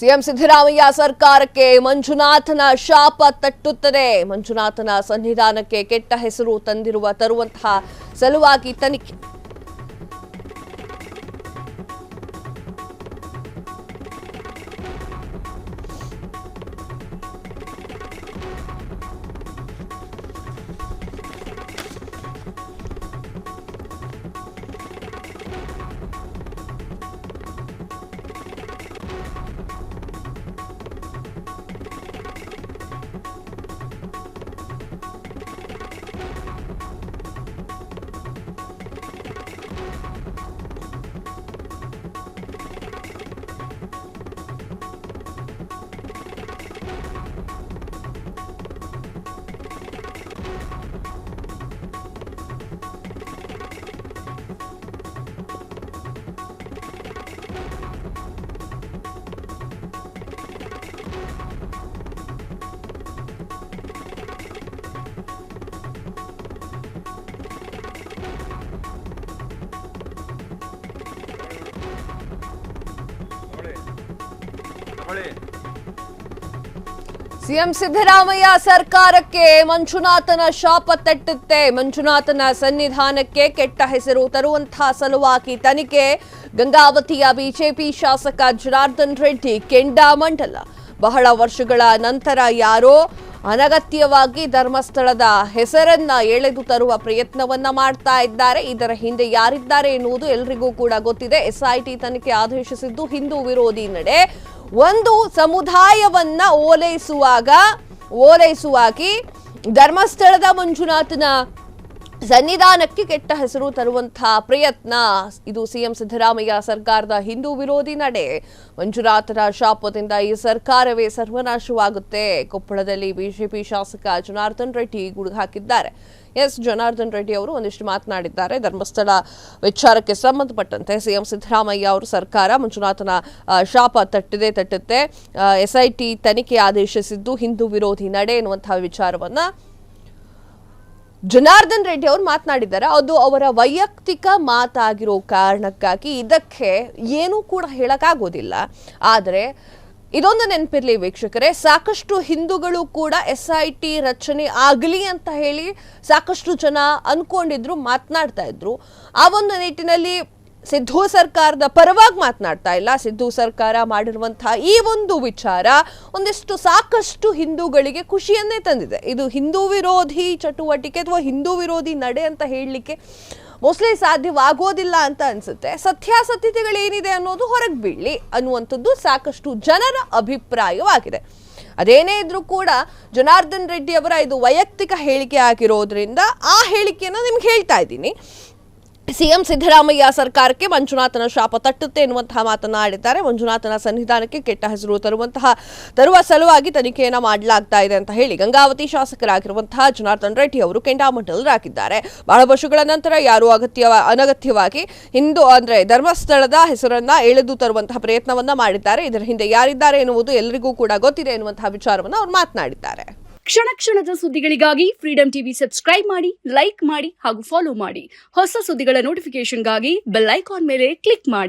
CM Siddaramaiah ಸರ್ಕಾರಕ್ಕೆ ಮಂಜುನಾಥನ ಶಾಪ ತಟ್ಟುತ್ತದೆ. ಮಂಜುನಾಥನ ಸನ್ನಿಧಾನಕ್ಕೆ ಕೆಟ್ಟ ಹೆಸರು ತರುವಂತಹ ಸಲುವಾಗಿ ತನಿಖೆ. ಸಿಎಂ ಸಿದ್ದರಾಮಯ್ಯ ಸರ್ಕಾರಕ್ಕೆ ಮಂಜುನಾಥನ ಶಾಪ ತಟ್ಟುತ್ತೆ. ಮಂಜುನಾಥನ ಸನ್ನಿಧಾನಕ್ಕೆ ಕೆಟ್ಟ ಹೆಸರು ತರುವಂತಹ ಸಲುವಾಗಿ ತನಿಖೆ. ಗಂಗಾವತಿಯ ಬಿಜೆಪಿ ಶಾಸಕ ಜನಾರ್ದನ್ ರೆಡ್ಡಿ ಕೆಂಡಾಮಂಡಲ. ಬಹಳ ವರ್ಷಗಳ ನಂತರ ಯಾರೋ ಅನಗತ್ಯವಾಗಿ ಧರ್ಮಸ್ಥಳದ ಹೆಸರನ್ನ ಎಳೆದು ತರುವ ಪ್ರಯತ್ನವನ್ನ ಮಾಡ್ತಾ ಇದ್ದಾರೆ. ಇದರ ಹಿಂದೆ ಯಾರಿದ್ದಾರೆ ಎನ್ನುವುದು ಎಲ್ರಿಗೂ ಕೂಡ ಗೊತ್ತಿದೆ. ಎಸ್ಐಟಿ ತನಿಖೆ ಆದೇಶಿಸಿದ್ದು ಹಿಂದೂ ವಿರೋಧಿ ನಡೆ. ಒಂದು ಸಮುದಾಯವನ್ನ ಓಲೈಸುವಾಗಿ ಧರ್ಮಸ್ಥಳದ ಮಂಜುನಾಥನ ಸನ್ನಿಧಾನಕ್ಕೆ ಕೆಟ್ಟ ಹೆಸರು ತರುವಂತಹ ಪ್ರಯತ್ನ. ಇದು ಸಿಎಂ ಸಿದ್ದರಾಮಯ್ಯ ಸರ್ಕಾರದ ಹಿಂದೂ ವಿರೋಧಿ ನಡೆ. ಮಂಜುನಾಥನ ಶಾಪದಿಂದ ಈ ಸರ್ಕಾರವೇ ಸರ್ವನಾಶವಾಗುತ್ತೆ. ಕೊಪ್ಪಳದಲ್ಲಿ ಬಿಜೆಪಿ ಶಾಸಕ ಜನಾರ್ದನ್ ರೆಡ್ಡಿ ಗುಡುಗು ಹಾಕಿದ್ದಾರೆ. ಜನಾರ್ದನ್ ರೆಡ್ಡಿ ಅವರು ಒಂದಿಷ್ಟು ಮಾತನಾಡಿದ್ದಾರೆ. ಧರ್ಮಸ್ಥಳ ವಿಚಾರಕ್ಕೆ ಸಂಬಂಧಪಟ್ಟಂತೆ ಸಿಎಂ ಸಿದ್ದರಾಮಯ್ಯ ಅವರು ಸರ್ಕಾರ ಮಂಜುನಾಥನ ಶಾಪ ತಟ್ಟುತ್ತೆ. ಎಸ್ಐಟಿ ತನಿಖೆ ಆದೇಶಿಸಿದ್ದು ಹಿಂದೂ ವಿರೋಧಿ ನಡೆ ಎನ್ನುವಂತಹ ವಿಚಾರವನ್ನ ಜನಾರ್ದನ್ ರೆಡ್ಡಿ ಅವರು ಮಾತನಾಡಿದ್ದಾರೆ. ಅದು ಅವರ ವೈಯಕ್ತಿಕ ಮಾತಾಗಿರೋ ಕಾರಣಕ್ಕಾಗಿ ಇದಕ್ಕೆ ಏನೂ ಕೂಡ ಹೇಳಕ್ಕಾಗೋದಿಲ್ಲ. ಆದರೆ ಇದೊಂದು ನೆನಪಿರ್ಲಿ ವೀಕ್ಷಕರೇ, ಸಾಕಷ್ಟು ಹಿಂದೂಗಳು ಕೂಡ ಎಸ್ಐಟಿ ರಚನೆ ಆಗಲಿ ಅಂತ ಹೇಳಿ ಸಾಕಷ್ಟು ಜನ ಅನ್ಕೊಂಡಿದ್ರು, ಮಾತನಾಡ್ತಾ ಇದ್ರು. ಆ ಒಂದು ನಿಟ್ಟಿನಲ್ಲಿ ಸಿದ್ದು ಸರ್ಕಾರದ ಪರವಾಗಿ ಮಾತನಾಡ್ತಾ ಇಲ್ಲ. ಸಿದ್ದು ಸರ್ಕಾರ ಮಾಡಿರುವಂತಹ ಈ ಒಂದು ವಿಚಾರ ಒಂದಿಷ್ಟು ಸಾಕಷ್ಟು ಹಿಂದೂಗಳಿಗೆ ಖುಷಿಯನ್ನೇ ತಂದಿದೆ. ಇದು ಹಿಂದೂ ವಿರೋಧಿ ಚಟುವಟಿಕೆ ಅಥವಾ ಹಿಂದೂ ವಿರೋಧಿ ನಡೆ ಅಂತ ಹೇಳಲಿಕ್ಕೆ ಮೋಸ್ಟ್ಲಿ ಸಾಧ್ಯವಾಗೋದಿಲ್ಲ ಅಂತ ಅನ್ಸುತ್ತೆ. ಸತ್ಯಾಸತ್ಯತೆಗಳೇನಿದೆ ಅನ್ನೋದು ಹೊರಗೆ ಬೀಳಲಿ ಅನ್ನುವಂಥದ್ದು ಸಾಕಷ್ಟು ಜನರ ಅಭಿಪ್ರಾಯವಾಗಿದೆ. ಅದೇನೇ ಇದ್ರೂ ಕೂಡ ಜನಾರ್ದನ್ ರೆಡ್ಡಿ ಅವರ ಇದು ವೈಯಕ್ತಿಕ ಹೇಳಿಕೆ ಆಗಿರೋದ್ರಿಂದ ಆ ಹೇಳಿಕೆಯನ್ನು ನಿಮ್ಗೆ ಹೇಳ್ತಾ ಇದ್ದೀನಿ. ಸಿಎಂ ಸಿದ್ದರಾಮಯ್ಯ ಸರ್ಕಾರಕ್ಕೆ ಮಂಜುನಾಥನ ಶಾಪ ತಟ್ಟುತ್ತೆ ಎನ್ನುವಂತಹ ಮಾತನಾಡಿದ್ದಾರೆ. ಮಂಜುನಾಥನ ಸನ್ನಿಧಾನಕ್ಕೆ ಕೆಟ್ಟ ಹೆಸರು ತರುವ ಸಲುವಾಗಿ ತನಿಖೆಯನ್ನ ಮಾಡಲಾಗ್ತಾ ಇದೆ ಅಂತ ಹೇಳಿ ಗಂಗಾವತಿ ಶಾಸಕರಾಗಿರುವಂತಹ ಜನಾರ್ದನ್ ರೆಡ್ಡಿ ಅವರು ಕೆಂಡಾಮಂಡಲರಾಗಿದ್ದಾರೆ. ಬಹಳ ವರ್ಷಗಳ ನಂತರ ಯಾರು ಅನಗತ್ಯವಾಗಿ ಧರ್ಮಸ್ಥಳದ ಹೆಸರನ್ನ ಎಳೆದು ತರುವಂತಹ ಪ್ರಯತ್ನವನ್ನ ಮಾಡಿದ್ದಾರೆ. ಇದರ ಹಿಂದೆ ಯಾರಿದ್ದಾರೆ ಎನ್ನುವುದು ಎಲ್ಲರಿಗೂ ಕೂಡ ಗೊತ್ತಿದೆ ಎನ್ನುವಂತಹ ವಿಚಾರವನ್ನು ಅವರು ಮಾತನಾಡಿದ್ದಾರೆ. ಕ್ಷಣ ಕ್ಷಣದ ಸುದ್ದಿಗಳಿಗಾಗಿ ಫ್ರೀಡಂ ಟಿವಿ ಸಬ್ಸ್ಕ್ರೈಬ್ ಮಾಡಿ, ಲೈಕ್ ಮಾಡಿ ಹಾಗೂ ಫಾಲೋ ಮಾಡಿ. ಹೊಸ ಸುದ್ದಿಗಳ ನೋಟಿಫಿಕೇಶನ್ಗಾಗಿ ಬೆಲ್ ಐಕಾನ್ ಮೇಲೆ ಕ್ಲಿಕ್ ಮಾಡಿ.